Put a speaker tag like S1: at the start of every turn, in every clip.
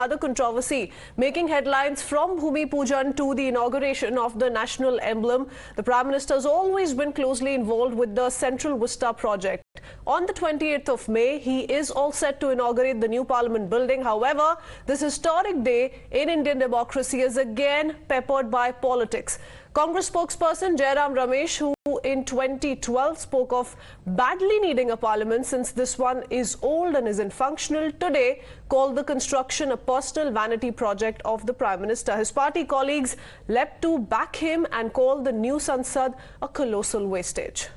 S1: Another controversy making headlines from Bhumi Pujan to the inauguration of the national emblem. The Prime Minister has always been closely involved with the Central Vista project. On the 28th of May, he is all set to inaugurate the new Parliament building. However, this historic day in Indian democracy is again peppered by politics. Congress spokesperson Jairam Ramesh, who in 2012 spoke of badly needing a parliament since this one is old and isn't functional, today called the construction a personal vanity project of the Prime Minister. His party colleagues leapt to back him and called the new Sansad a colossal wastage.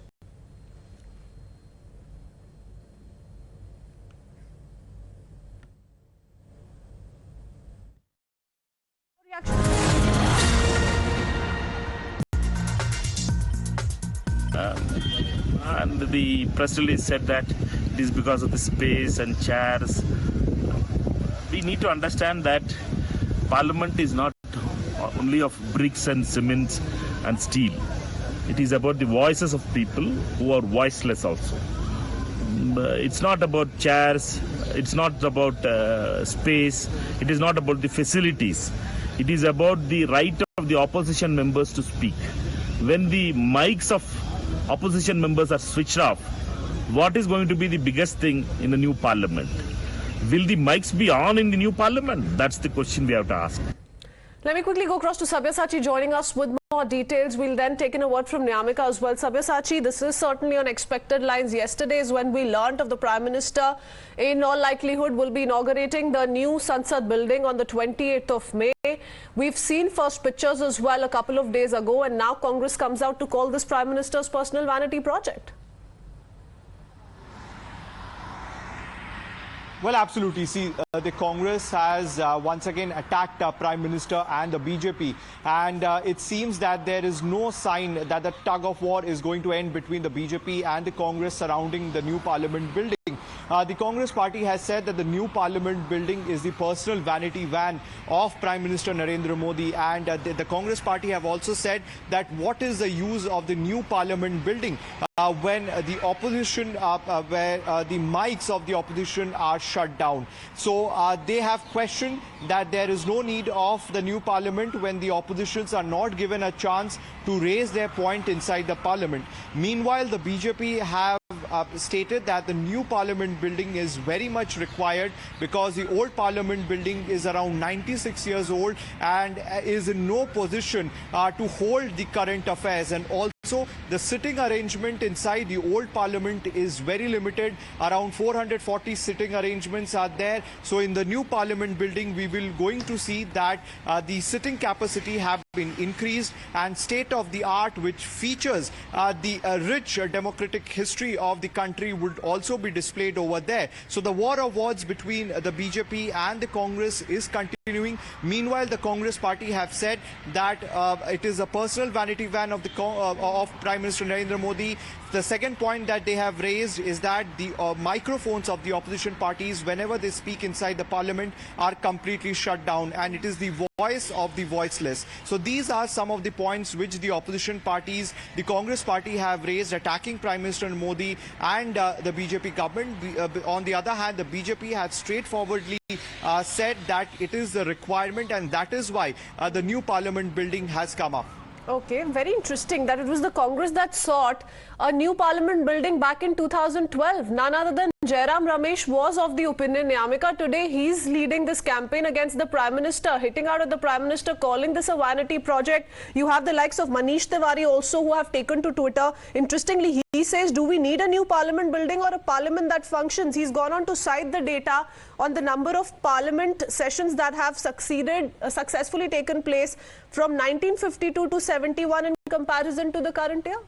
S2: And the press release said that it is because of the space and chairs. We need to understand that Parliament is not only of bricks and cements and steel. It is about the voices of people who are voiceless also. It's not about chairs, it's not about space, it is not about the facilities. It is about the right of the opposition members to speak. When the mics of opposition members are switched off, what is going to be the biggest thing in the new parliament? Will the mics be on in the new parliament? That's the question we have to ask.
S1: Let me quickly go across to Sabyasachi joining us with more details. We'll then take in a word from Nyamika as well. Sabyasachi, this is certainly on expected lines. Yesterday is when we learnt of the Prime Minister, in all likelihood, will be inaugurating the new Sansad building on the 28th of May. We've seen first pictures as well a couple of days ago, and now Congress comes out to call this Prime Minister's personal vanity project.
S3: Well, absolutely. See, the Congress has once again attacked Prime Minister and the BJP. And it seems that there is no sign that the tug of war is going to end between the BJP and the Congress surrounding the new Parliament building. The Congress party has said that the new Parliament building is the personal vanity van of Prime Minister Narendra Modi. And the Congress party have also said that what is the use of the new Parliament building when the opposition, where the mics of the opposition are shut down. So they have questioned that there is no need of the new Parliament when the oppositions are not given a chance to raise their point inside the Parliament. Meanwhile, the BJP have stated that the new Parliament building is very much required because the old Parliament building is around 96 years old and is in no position to hold the current affairs. And also, the sitting arrangement inside the old Parliament is very limited. Around 440 sitting arrangements are there. So in the new Parliament building, we will going to see that the sitting capacity have been increased, and state of the art, which features the rich democratic history of the country, would also be displayed over there. So the war of words between the BJP and the Congress is continuing. Meanwhile, the Congress party have said that it is a personal vanity van of Prime Minister Narendra Modi. The second point that they have raised is that the microphones of the opposition parties, whenever they speak inside the Parliament, are completely shut down, and it is the voice of the voiceless. So these are some of the points which the opposition parties, the Congress party, have raised, attacking Prime Minister Modi and the BJP government. On the other hand, the BJP had straightforwardly said that it is the requirement, and that is why the new Parliament building has come up.
S1: Okay, very interesting that it was the Congress that sought a new Parliament building back in 2012. None other than Jairam Ramesh was of the opinion, Nyamika, today he's leading this campaign against the Prime Minister, hitting out at the Prime Minister, calling this a vanity project. You have the likes of Manish Tiwari also who have taken to Twitter. Interestingly, he says, do we need a new Parliament building or a Parliament that functions? He's gone on to cite the data on the number of Parliament sessions that have successfully taken place from 1952 to 71 in comparison to the current year.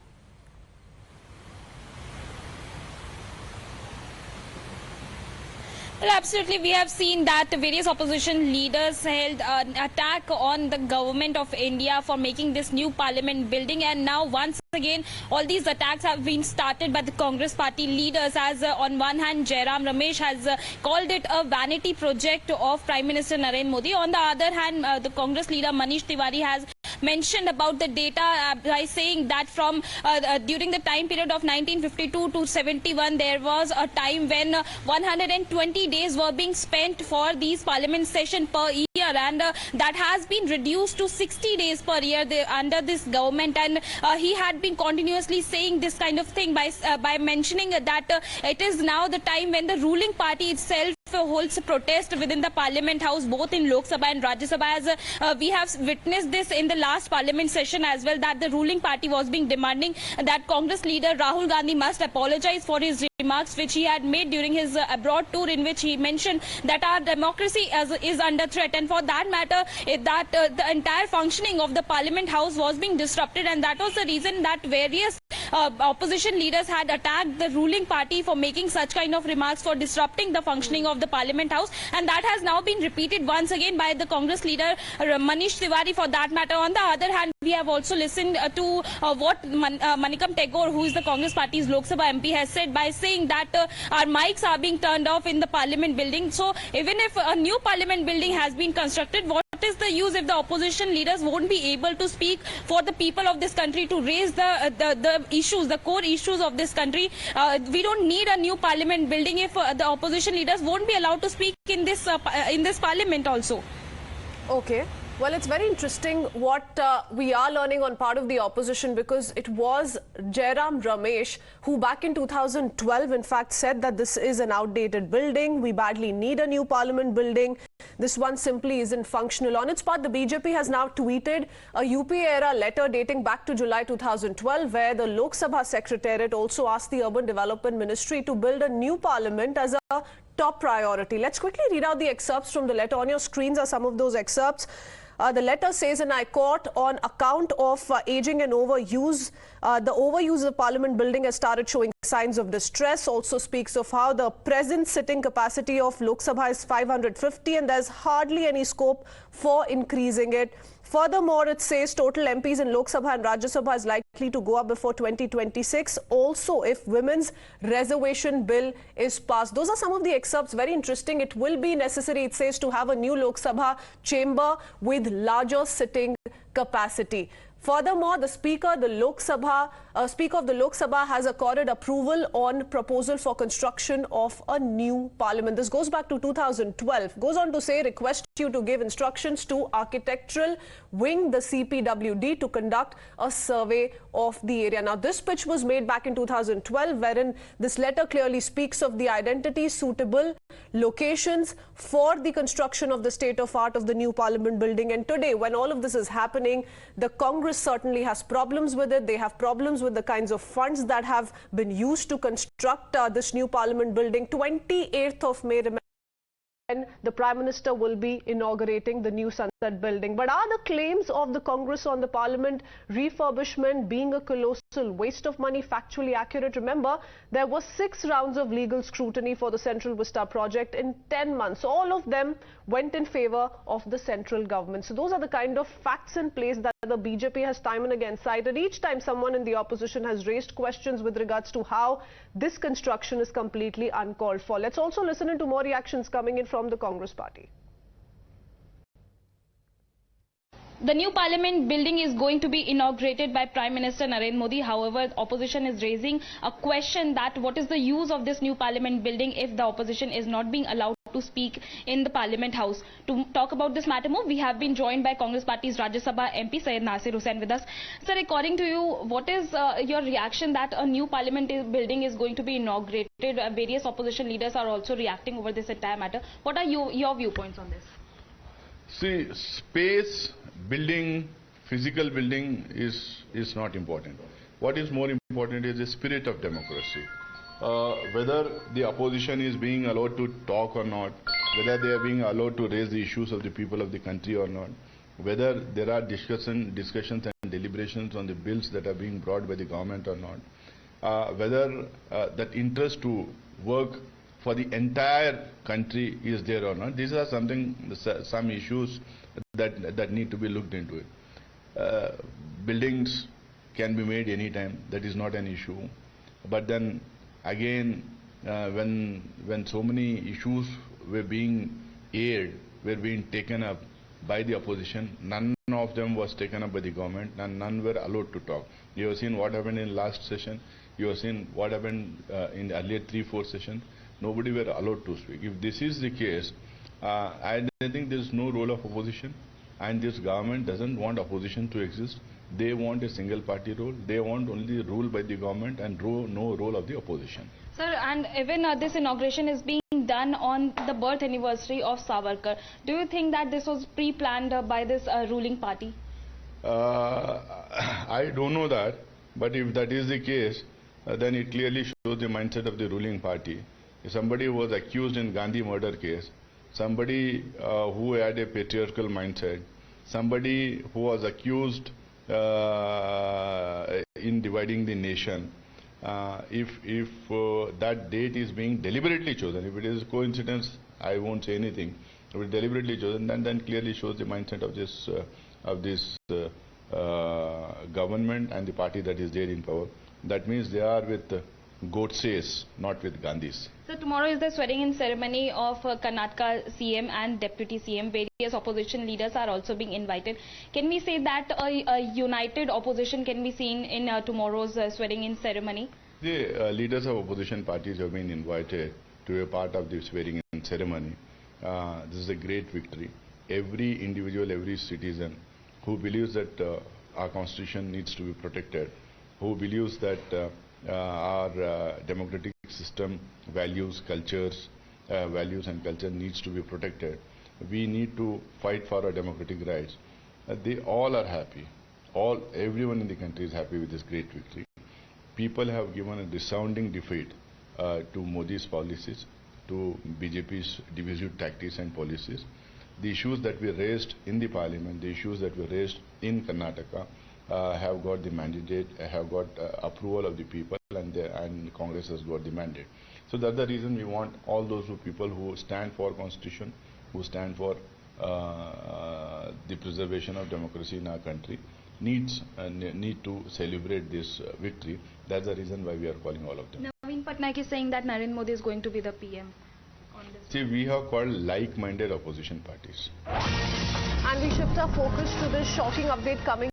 S4: Well, absolutely. We have seen that various opposition leaders held an attack on the government of India for making this new Parliament building. And now, once again, all these attacks have been started by the Congress party leaders, as on one hand, Jairam Ramesh has called it a vanity project of Prime Minister Narendra Modi. On the other hand, the Congress leader Manish Tiwari has mentioned about the data by saying that from during the time period of 1952 to 71, there was a time when 120 days were being spent for these parliament session per year, and that has been reduced to 60 days per year under this government. And he had been continuously saying this kind of thing by mentioning that it is now the time when the ruling party itself holds a protest within the parliament house, both in Lok Sabha and Rajya Sabha, as we have witnessed this in the last parliament session as well, that the ruling party was being demanding that Congress leader Rahul Gandhi must apologize for his remarks which he had made during his abroad tour, in which he mentioned that our democracy is under threat, and for that matter the entire functioning of the parliament house was being disrupted, and that was the reason that various opposition leaders had attacked the ruling party for making such kind of remarks, for disrupting the functioning of the parliament house. And that has now been repeated once again by the Congress leader Manish Tiwari, for that matter. On the other hand, we have also listened to what Manikam Tagore, who is the Congress party's Lok Sabha MP, has said by saying that our mics are being turned off in the parliament building. So even if a new parliament building has been constructed, what is the use if the opposition leaders won't be able to speak for the people of this country, to raise the issues, the core issues of this country? We don't need a new parliament building if the opposition leaders won't be allowed to speak in this parliament also.
S1: Okay. Well, it's very interesting what we are learning on part of the opposition, because it was Jairam Ramesh who back in 2012 in fact said that this is an outdated building, we badly need a new parliament building, this one simply isn't functional. On its part, the BJP has now tweeted a UPA-era letter dating back to July 2012 where the Lok Sabha Secretariat also asked the Urban Development Ministry to build a new parliament as a top priority. Let's quickly read out the excerpts from the letter. On your screens are some of those excerpts. The letter says, and I quote, on account of aging and overuse, the overuse of Parliament building has started showing signs of distress. Also speaks of how the present sitting capacity of Lok Sabha is 550 and there's hardly any scope for increasing it. Furthermore, it says total MPs in Lok Sabha and Rajya Sabha is likely to go up before 2026. Also, if women's reservation bill is passed. Those are some of the excerpts. Very interesting. It will be necessary, it says, to have a new Lok Sabha chamber with larger sitting capacity. Furthermore, the Speaker of the Lok Sabha has accorded approval on proposal for construction of a new parliament. This goes back to 2012. Goes on to say, request you to give instructions to architectural wing, the CPWD, to conduct a survey of the area. Now, this pitch was made back in 2012, wherein this letter clearly speaks of the identity, suitable locations for the construction of the state-of-art of the new parliament building. And today, when all of this is happening, the Congress certainly has problems with it. They have problems with the kinds of funds that have been used to construct this new parliament building. 28th of May, and the Prime Minister will be inaugurating the new Sansad building. But are the claims of the Congress on the Parliament refurbishment being a colossal waste of money factually accurate? Remember, there were 6 rounds of legal scrutiny for the Central Vista project in 10 months. All of them went in favor of the central government. So those are the kind of facts in place that the BJP has time and again cited each time someone in the opposition has raised questions with regards to how this construction is completely uncalled for. Let's also listen into more reactions coming in from the Congress party.
S4: The new parliament building is going to be inaugurated by Prime Minister Narendra Modi. However, opposition is raising a question that what is the use of this new parliament building if the opposition is not being allowed to speak in the parliament house. To talk about this matter more, we have been joined by Congress party's Rajya Sabha MP Syed Nasir Hussain with us. Sir, according to you, what is your reaction that a new parliament building is going to be inaugurated? Various opposition leaders are also reacting over this entire matter. What are your viewpoints on this?
S5: See, space, building, physical building is not important. What is more important is the spirit of democracy. Whether the opposition is being allowed to talk or not, whether they are being allowed to raise the issues of the people of the country or not, whether there are discussions and deliberations on the bills that are being brought by the government or not, whether that interest to work for the entire country is there or not. These are some issues that need to be looked into it. Buildings can be made anytime, that is not an issue. But then again, when so many issues were being aired, were being taken up, by the opposition. None of them was taken up by the government, and none were allowed to talk. You have seen what happened in last session. You have seen what happened in earlier 3-4 sessions. Nobody were allowed to speak. If this is the case, I think there is no role of opposition, and this government doesn't want opposition to exist. They want a single party rule. They want only rule by the government and no role of the opposition.
S4: Sir, and even this inauguration is being done on the birth anniversary of Savarkar. Do you think that this was pre-planned by this ruling party?
S5: I don't know that, but if that is the case, then it clearly shows the mindset of the ruling party. If somebody was accused in Gandhi murder case, somebody who had a patriarchal mindset, somebody who was accused in dividing the nation, if that date is being deliberately chosen, if it is coincidence, I won't say anything. If it is deliberately chosen, then clearly shows the mindset of this government and the party that is there in power. That means they are with Godses, not with Gandhis.
S4: So tomorrow is the swearing-in ceremony of Karnataka CM and Deputy CM. Various opposition leaders are also being invited. Can we say that a united opposition can be seen in tomorrow's swearing-in ceremony?
S5: The leaders of opposition parties have been invited to be a part of the swearing-in ceremony. This is a great victory. Every individual, every citizen who believes that our constitution needs to be protected, who believes that our democratic system values and culture needs to be protected. We need to fight for our democratic rights. They all are happy. Everyone in the country is happy with this great victory. People have given a resounding defeat to Modi's policies, to BJP's divisive tactics and policies. The issues that we raised in the parliament, the issues that we raised in Karnataka, have got the mandate, have got approval of the people, and Congress has got the mandate. So that's the reason we want all those people who stand for constitution, who stand for the preservation of democracy in our country, need to celebrate this victory. That's the reason why we are calling all of them.
S4: Naveen Patnaik is saying that Narendra Modi is going to be the PM on this.
S5: See, we have called like-minded opposition parties.
S1: And we shift our focus to this shocking update coming